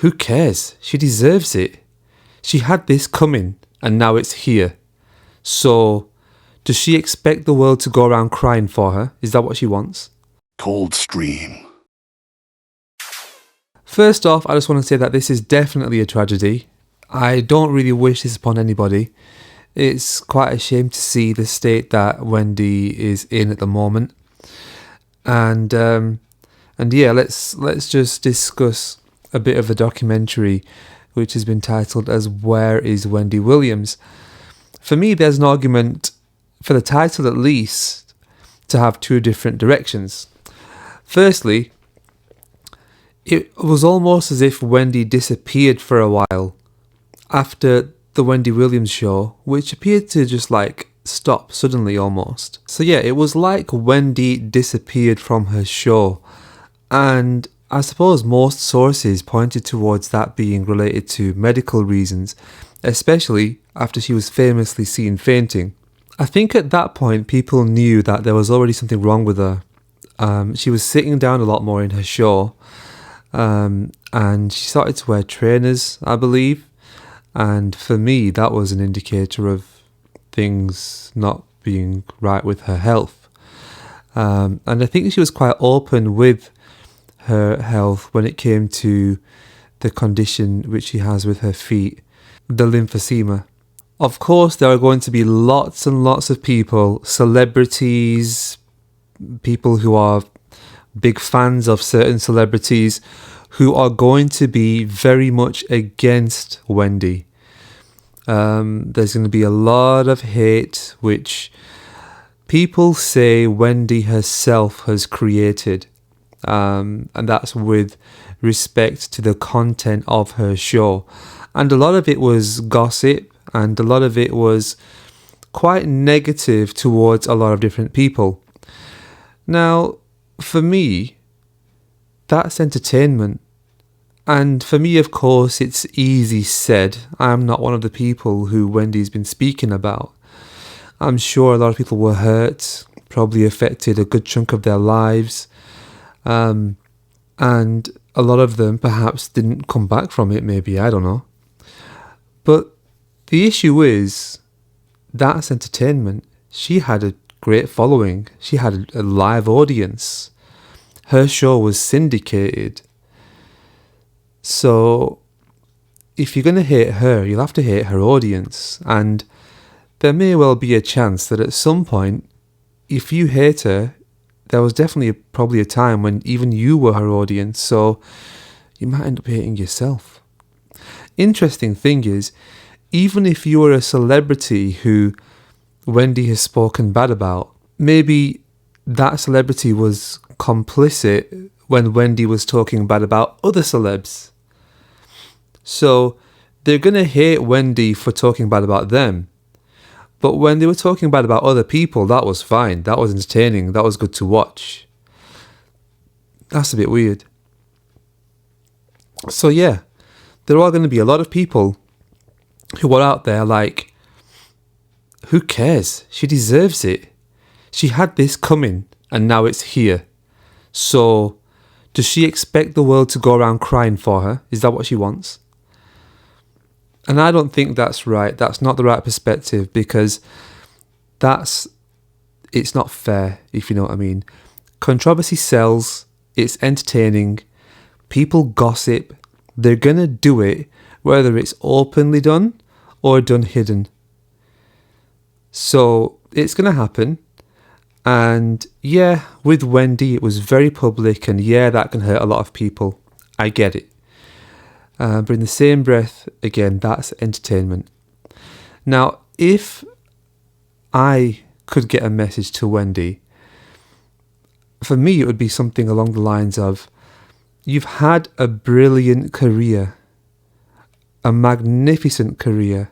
Who cares? She deserves it. She had this coming, and now it's here. So, does she expect the world to go around crying for her? Is that what she wants? Coldstream. First off, I just want to say that this is definitely a tragedy. I don't really wish this upon anybody. It's quite a shame to see the state that Wendy is in at the moment. And yeah, let's just discuss a bit of the documentary, which has been titled as Where is Wendy Williams? For me, there's an argument, for the title at least, to have two different directions. Firstly, it was almost as if Wendy disappeared for a while after the Wendy Williams show, which appeared to just stop suddenly almost. So yeah, it was like Wendy disappeared from her show, and I suppose most sources pointed towards that being related to medical reasons, especially after she was famously seen fainting. I think at that point people knew that there was already something wrong with her. She was sitting down a lot more in her show, and she started to wear trainers, I believe. And for me, that was an indicator of things not being right with her health. And I think she was quite open with her health when it came to the condition which she has with her feet, the lymphedema. Of course, there are going to be lots and lots of people, celebrities, people who are big fans of certain celebrities, who are going to be very much against Wendy. There's going to be a lot of hate, which people say Wendy herself has created. And that's with respect to the content of her show. And a lot of it was gossip, and a lot of it was quite negative towards a lot of different people. Now, for me, that's entertainment. And for me, of course, it's easy said. I'm not one of the people who Wendy's been speaking about. I'm sure a lot of people were hurt, probably affected a good chunk of their lives. And a lot of them perhaps didn't come back from it, maybe, I don't know. But the issue is, that's entertainment. She had a great following. She had a live audience. Her show was syndicated. So, if you're going to hate her, you'll have to hate her audience. And there may well be a chance that at some point, if you hate her, there was definitely probably a time when even you were her audience, so you might end up hating yourself. Interesting thing is, even if you were a celebrity who Wendy has spoken bad about, maybe that celebrity was complicit when Wendy was talking bad about other celebs. So they're going to hate Wendy for talking bad about them. But when they were talking bad about other people, that was fine. That was entertaining. That was good to watch. That's a bit weird. So yeah, there are going to be a lot of people who are out there like, who cares? She deserves it. She had this coming, and now it's here. So, does she expect the world to go around crying for her? Is that what she wants? And I don't think that's right. That's not the right perspective, because it's not fair, if you know what I mean. Controversy sells. It's entertaining. People gossip. They're going to do it, whether it's openly done or done hidden. So it's going to happen. And yeah, with Wendy, it was very public, and yeah, that can hurt a lot of people. I get it. But in the same breath, again, that's entertainment. Now, if I could get a message to Wendy, for me, it would be something along the lines of, you've had a brilliant career, a magnificent career,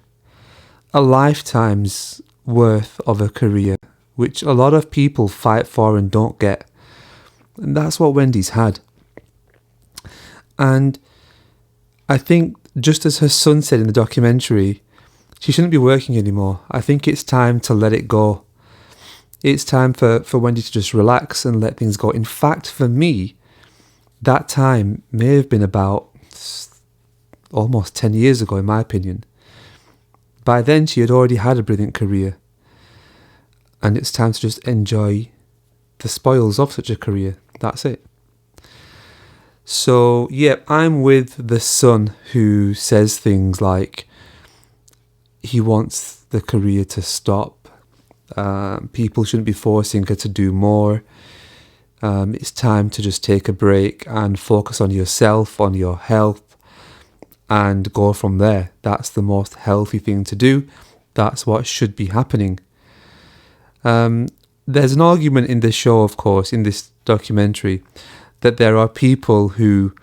a lifetime's worth of a career, which a lot of people fight for and don't get. And that's what Wendy's had. And I think, just as her son said in the documentary, she shouldn't be working anymore. I think it's time to let it go. It's time for Wendy to just relax and let things go. In fact, for me, that time may have been about almost 10 years ago, in my opinion. By then, she had already had a brilliant career, and it's time to just enjoy the spoils of such a career. That's it. So, yeah, I'm with the son who says things like he wants the career to stop. People shouldn't be forcing her to do more. It's time to just take a break and focus on yourself, on your health, and go from there. That's the most healthy thing to do. That's what should be happening. There's an argument in this show, of course, in this documentary, that there are people who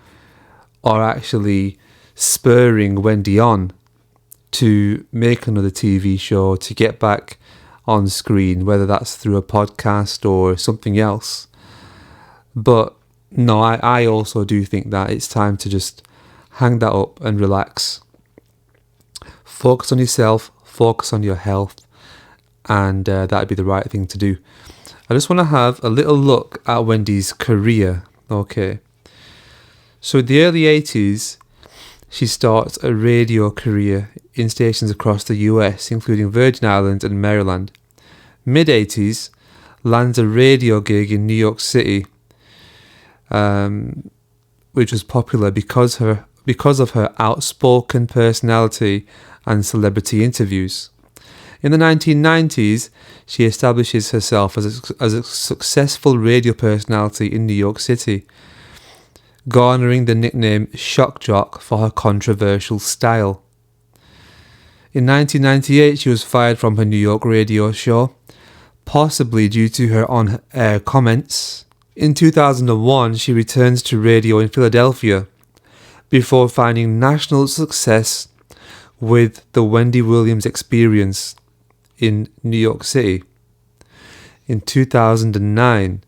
are actually spurring Wendy on to make another TV show, to get back on screen, whether that's through a podcast or something else. But no, I also do think that it's time to just hang that up and relax. Focus on yourself, focus on your health, and that'd be the right thing to do. I just want to have a little look at Wendy's career. Okay. So in the early 80s, she starts a radio career in stations across the US, including Virgin Islands and Maryland. Mid-80s, lands a radio gig in New York City, which was popular because of her outspoken personality and celebrity interviews. In the 1990s, she establishes herself as a successful radio personality in New York City, garnering the nickname Shock Jock for her controversial style. In 1998, she was fired from her New York radio show, possibly due to her on-air comments. In 2001, she returns to radio in Philadelphia before finding national success with the Wendy Williams Experience in New York City. In 2009,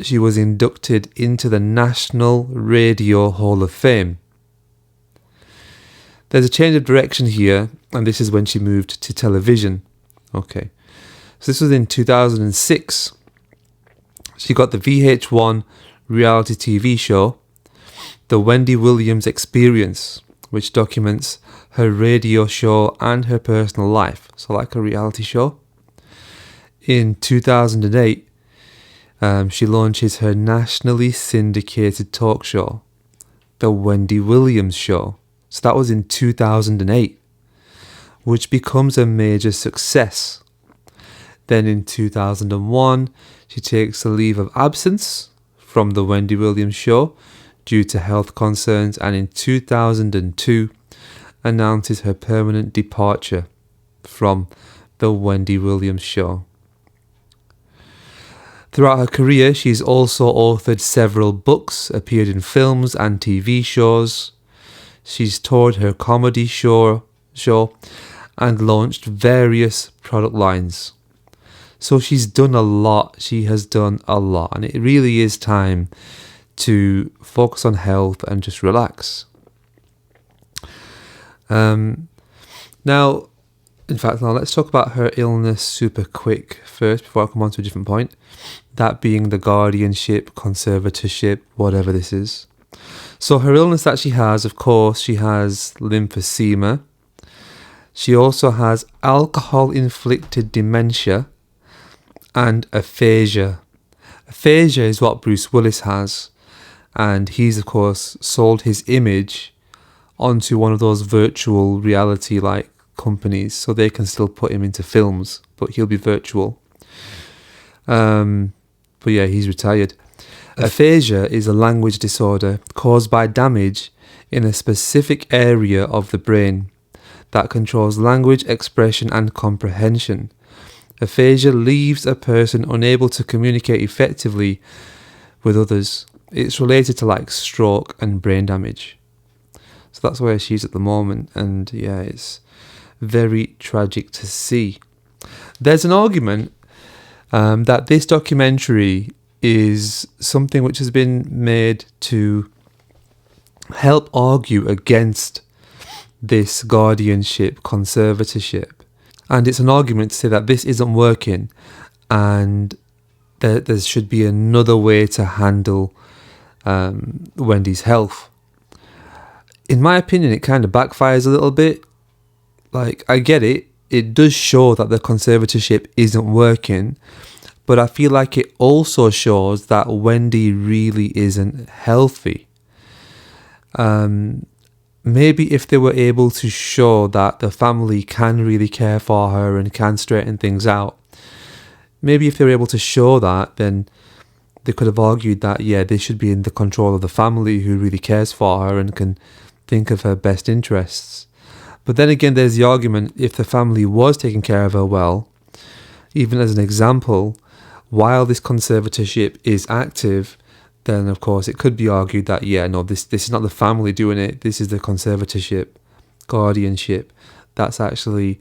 she was inducted into the National Radio Hall of Fame. There's a change of direction here, and this is when she moved to television. Okay, so this was in 2006. She got the VH1 reality TV show, The Wendy Williams Experience, which documents her radio show and her personal life, so like a reality show. In 2008, she launches her nationally syndicated talk show, The Wendy Williams Show. So that was in 2008, which becomes a major success. Then in 2001, she takes a leave of absence from The Wendy Williams Show due to health concerns, and in 2002 announces her permanent departure from The Wendy Williams Show. Throughout her career, she's also authored several books, appeared in films and TV shows. She's toured her comedy show and launched various product lines. So she's done a lot. She has done a lot. And it really is time to focus on health and just relax. Now let's talk about her illness super quick first before I come on to a different point. That being the guardianship, conservatorship, whatever this is. So her illness that she has, of course, she has lymphedema. She also has alcohol-inflicted dementia and aphasia. Aphasia is what Bruce Willis has, and he's, of course, sold his image onto one of those virtual reality-like companies, so they can still put him into films, but he'll be virtual. But yeah, he's retired. Aphasia is a language disorder caused by damage in a specific area of the brain that controls language expression and comprehension. Aphasia leaves a person unable to communicate effectively with others. It's related to like stroke and brain damage. So that's where she's at the moment, and yeah, it's very tragic to see. There's an argument that this documentary is something which has been made to help argue against this guardianship, conservatorship. And it's an argument to say that this isn't working and that there should be another way to handle Wendy's health. in my opinion, it kind of backfires a little bit. Like, I get it. It does show that the conservatorship isn't working, but I feel like it also shows that Wendy really isn't healthy. Maybe if they were able to show that the family can really care for her and can straighten things out, maybe if they were able to show that, then they could have argued that, yeah, they should be in the control of the family who really cares for her and can think of her best interests. But then again, there's the argument, if the family was taking care of her well, even as an example, while this conservatorship is active, then of course it could be argued that, yeah, no, this is not the family doing it, this is the conservatorship, guardianship, that's actually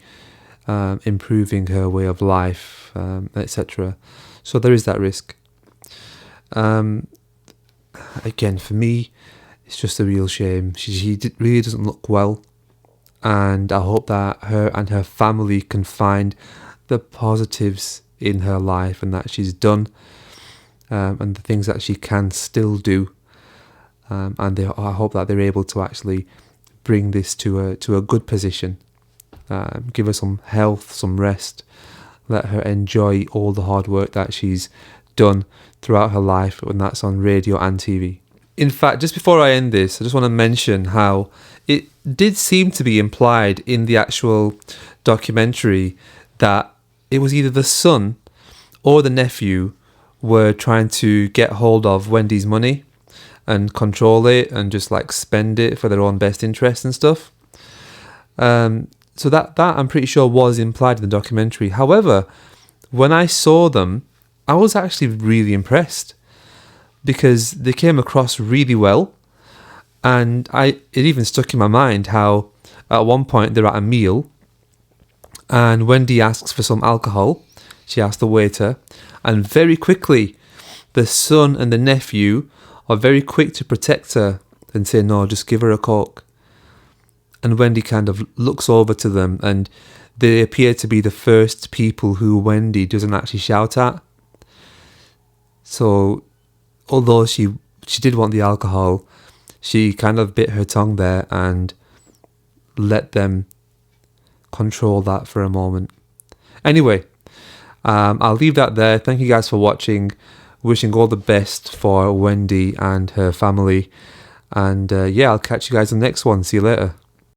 improving her way of life, etc. So there is that risk. Again, for me, it's just a real shame. She really doesn't look well, and I hope that her and her family can find the positives in her life and that she's done, and the things that she can still do, and I hope that they're able to actually bring this to a good position, give her some health, some rest, let her enjoy all the hard work that she's done throughout her life, and that's on radio and TV. In fact, just before I end this, I just want to mention how it did seem to be implied in the actual documentary that it was either the son or the nephew were trying to get hold of Wendy's money and control it and just like spend it for their own best interest and stuff. So that I'm pretty sure was implied in the documentary. However, when I saw them, I was actually really impressed because they came across really well, and it even stuck in my mind how at one point they're at a meal and Wendy asks for some alcohol. She asks the waiter, and very quickly the son and the nephew are very quick to protect her and say, no, just give her a Coke. And Wendy kind of looks over to them, and they appear to be the first people who Wendy doesn't actually shout at. So although she did want the alcohol, she kind of bit her tongue there and let them control that for a moment. Anyway, I'll leave that there. Thank you guys for watching. Wishing all the best for Wendy and her family. And yeah, I'll catch you guys on the next one. See you later.